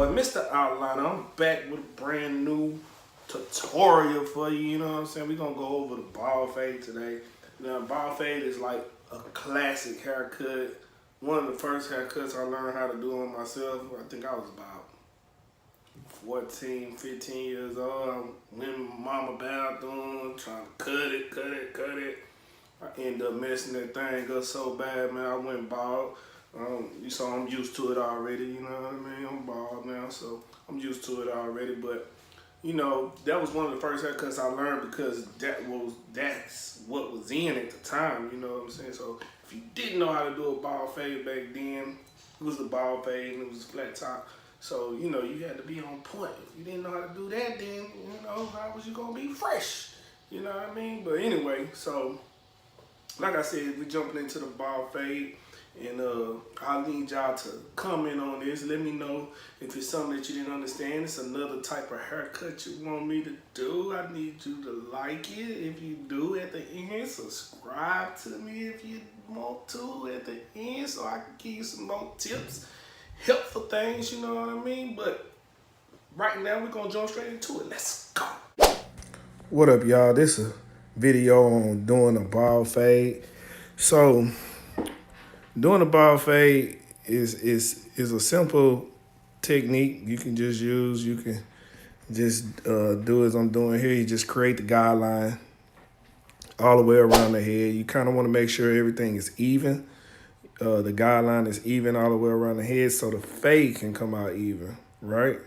boy, Mr. Outliner. I'm back with a brand new tutorial for you, you know what I'm saying? We're gonna go over the bald fade today. Now, bald fade is like a classic haircut. One of the first haircuts I learned how to do on myself. I think I was about 14, 15 years old. I went in my mama's bathroom trying to cut it. I ended up messing that thing up so bad, man. I went bald. You saw I'm used to it already, you know what I mean? I'm bald now, so I'm used to it already. But, you know, that was one of the first haircuts I learned because that's what was in at the time, you know what I'm saying? So if you didn't know how to do a bald fade back then, it was the bald fade and it was a flat top. So, you know, you had to be on point. If you didn't know how to do that, then, you know, how was you gonna be fresh? You know what I mean? But anyway, so, like I said, we jumping into the bald fade. And I need y'all to comment on this. Let me know if it's something that you didn't understand. It's another type of haircut you want me to do. I need you to like it. If you do at the end, subscribe to me if you want to at the end so I can give you some more tips, helpful things, you know what I mean? But right now, we're going to jump straight into it. Let's go. What up, y'all? This is a video on doing a bald fade. So, doing a bald fade is a simple technique you can just use. You can just do as I'm doing here. You just create the guideline all the way around the head. You kind of want to make sure everything is even. The guideline is even all the way around the head so the fade can come out even, right?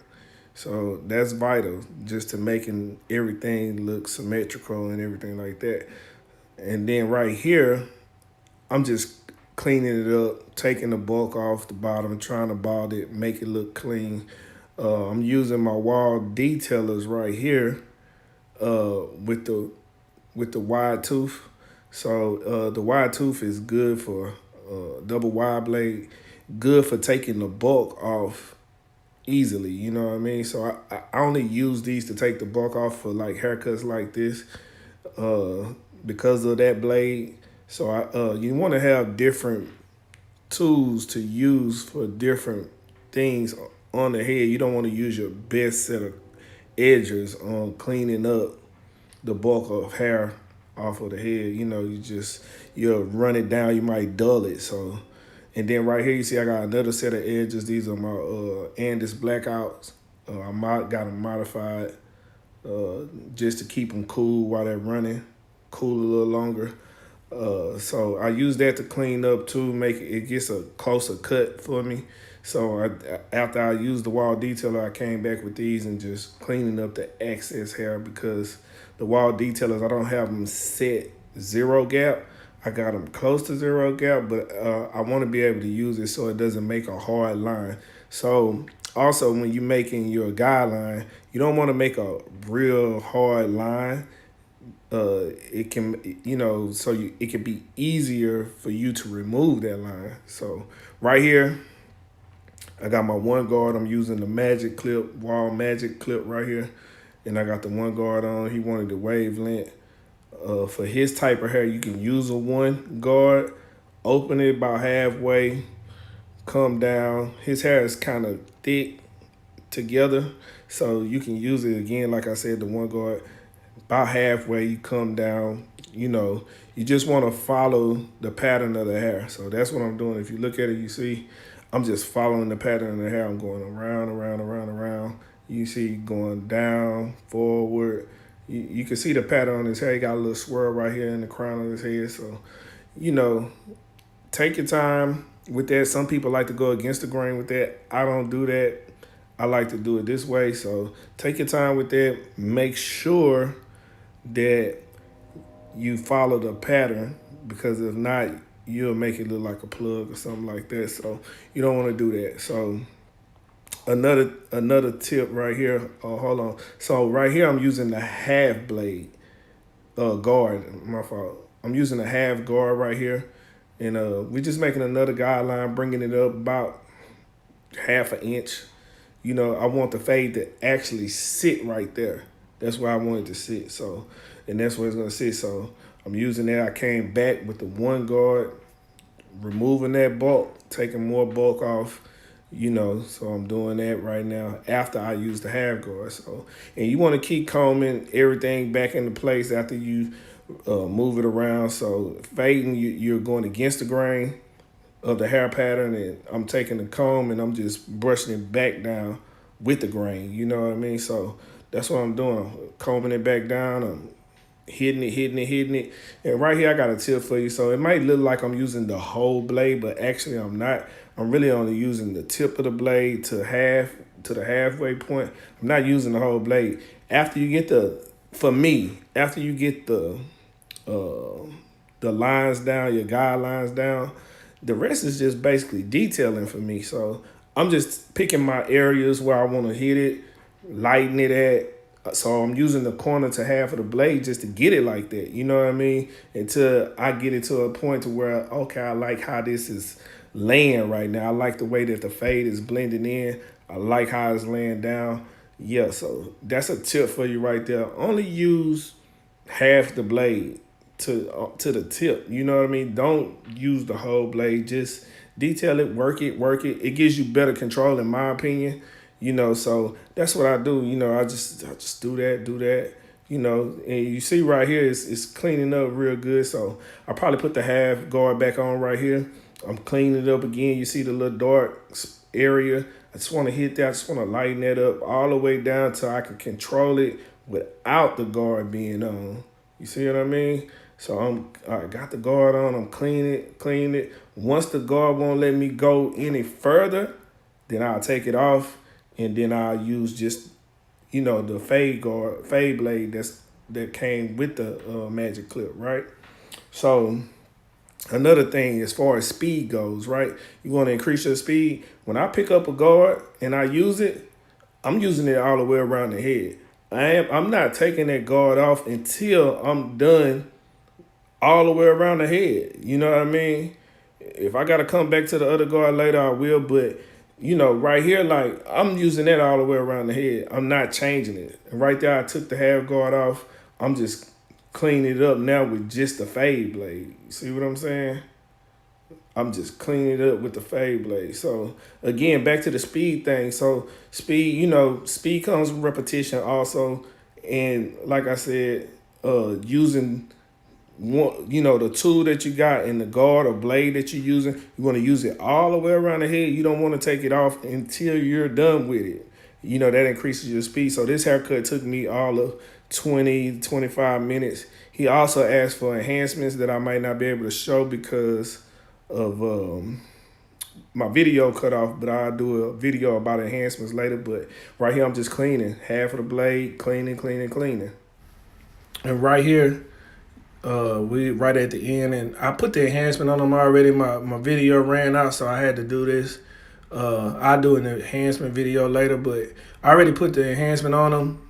So that's vital just to making everything look symmetrical and everything like that. And then right here, I'm just cleaning it up, taking the bulk off the bottom, trying to bald it, make it look clean. I'm using my wall detailers right here with the wide tooth. So the wide tooth is good for double wide blade, good for taking the bulk off easily, you know what I mean? So I only use these to take the bulk off for like haircuts like this because of that blade. So you want to have different tools to use for different things on the head. You don't want to use your best set of edges on cleaning up the bulk of hair off of the head. You know, you'll run it down, you might dull it. So, and then right here, you see I got another set of edges. These are my Andis blackouts. I got them modified just to keep them cool while they're running, cool a little longer. So I use that to clean up too, make it gets a closer cut for me. So after I used the wall detailer, I came back with these and just cleaning up the excess hair because the wall detailers, I don't have them set zero gap. I got them close to zero gap, but I want to be able to use it so it doesn't make a hard line. So also when you're making your guideline, you don't want to make a real hard line. It can, you know, it can be easier for you to remove that line. So right here, I got my one guard. I'm using the magic clip, wall magic clip right here. And I got the one guard on. He wanted the wavelength. For his type of hair, you can use a one guard, open it about halfway, come down. His hair is kind of thick together. So you can use it again, like I said, the one guard. About halfway, you come down, you know, you just want to follow the pattern of the hair. So that's what I'm doing. If you look at it, you see, I'm just following the pattern of the hair. I'm going around. You see going down, forward. You can see the pattern on his hair. He got a little swirl right here in the crown of his head. So, you know, take your time with that. Some people like to go against the grain with that. I don't do that. I like to do it this way. So take your time with that. Make sure that you follow the pattern, because if not, you'll make it look like a plug or something like that. So you don't want to do that. So another tip right here. Hold on. So right here, I'm using the half blade guard. My fault. I'm using a half guard right here, and we're just making another guideline, bringing it up about half an inch. You know, I want the fade to actually sit right there. That's where I want it to sit. So, and that's where it's gonna sit. So I'm using that. I came back with the one guard, removing that bulk, taking more bulk off, you know, so I'm doing that right now after I use the half guard. So, and you want to keep combing everything back into place after you move it around. So fading, you're going against the grain of the hair pattern, and I'm taking the comb and I'm just brushing it back down with the grain. You know what I mean? So that's what I'm doing. I'm combing it back down. I'm hitting it. And right here, I got a tip for you. So it might look like I'm using the whole blade, but actually I'm not. I'm really only using the tip of the blade to the halfway point. I'm not using the whole blade. After you get after you get the lines down, your guidelines down, the rest is just basically detailing for me. So I'm just picking my areas where I want to hit it, lighten it at. So I'm using the corner to half of the blade just to get it like that. You know what I mean? Until I get it to a point to where, okay, I like how this is laying right now. I like the way that the fade is blending in. I like how it's laying down. Yeah, so that's a tip for you right there. Only use half the blade to the tip. You know what I mean? Don't use the whole blade. Just detail it, work it. It gives you better control, in my opinion. You know, so that's what I do. You know, I just do that. You know, and you see right here, it's cleaning up real good. So I probably put the half guard back on right here. I'm cleaning it up again. You see the little dark area. I just want to hit that. I just want to lighten that up all the way down till I can control it without the guard being on. You see what I mean? So I got the guard on. I'm cleaning it. Once the guard won't let me go any further, then I'll take it off, and then I'll use just, you know, the fade blade that came with the magic clip, right? So another thing, as far as speed goes, right? You want to increase your speed. When I pick up a guard and I use it, I'm using it all the way around the head. I'm not taking that guard off until I'm done all the way around the head. You know what I mean? If I got to come back to the other guard later, I will. But, you know, right here, like, I'm using that all the way around the head. I'm not changing it. And right there, I took the half guard off. I'm just cleaning it up now with just the fade blade. You see what I'm saying? I'm just cleaning it up with the fade blade. So, again, back to the speed thing. So, speed, you know, speed comes with repetition also. And like I said, using one, you know, the tool that you got in the guard or blade that you're using, you want to use it all the way around the head. You don't want to take it off until you're done with it. You know, that increases your speed. So this haircut took me all of 20, 25 minutes. He also asked for enhancements that I might not be able to show because of my video cut off, but I'll do a video about enhancements later. But right here, I'm just cleaning half of the blade, cleaning. And right here, we right at the end, and I put the enhancement on them already. My video ran out, so I had to do this. I'll do an enhancement video later, but I already put the enhancement on them.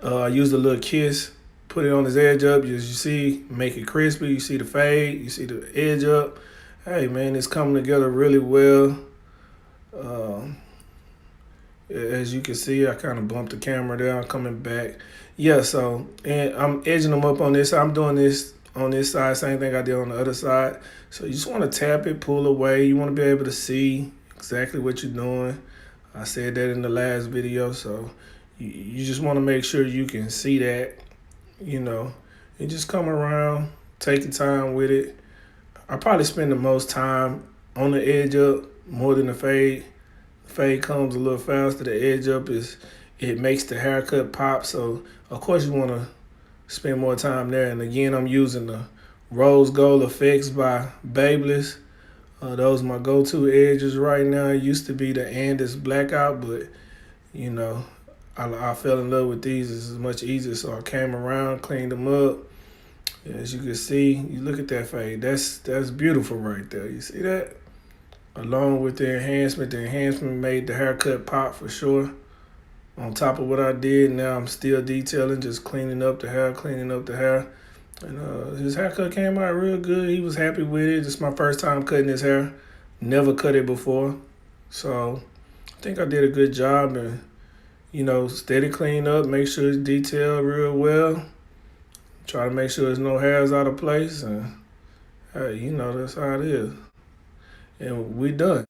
I used a little kiss, put it on his edge up. As you see, make it crispy. You see the fade, you see the edge up. Hey man, it's coming together really well. As you can see, I kind of bumped the camera there. I'm coming back. Yeah, so, and I'm edging them up on this. I'm doing this on this side, same thing I did on the other side. So you just want to tap it, pull away. You want to be able to see exactly what you're doing. I said that in the last video, so you just want to make sure you can see that, you know, and just come around, take your time with it. I probably spend the most time on the edge up more than the fade. The fade comes a little faster. The edge up it makes the haircut pop. So of course you want to spend more time there. And again, I'm using the Rose Gold Effects by Babyliss. Those are my go-to edges right now. It used to be the Andes Blackout, but you know, I fell in love with these. It's much easier, so I came around, cleaned them up. As you can see, you look at that fade. That's beautiful right there. You see that? Along with the enhancement made the haircut pop for sure. On top of what I did, now I'm still detailing, just cleaning up the hair. And his haircut came out real good. He was happy with it. It's my first time cutting his hair. Never cut it before. So I think I did a good job. And, you know, steady clean up, make sure it's detailed real well. Try to make sure there's no hairs out of place. And, hey, you know, that's how it is. And we done.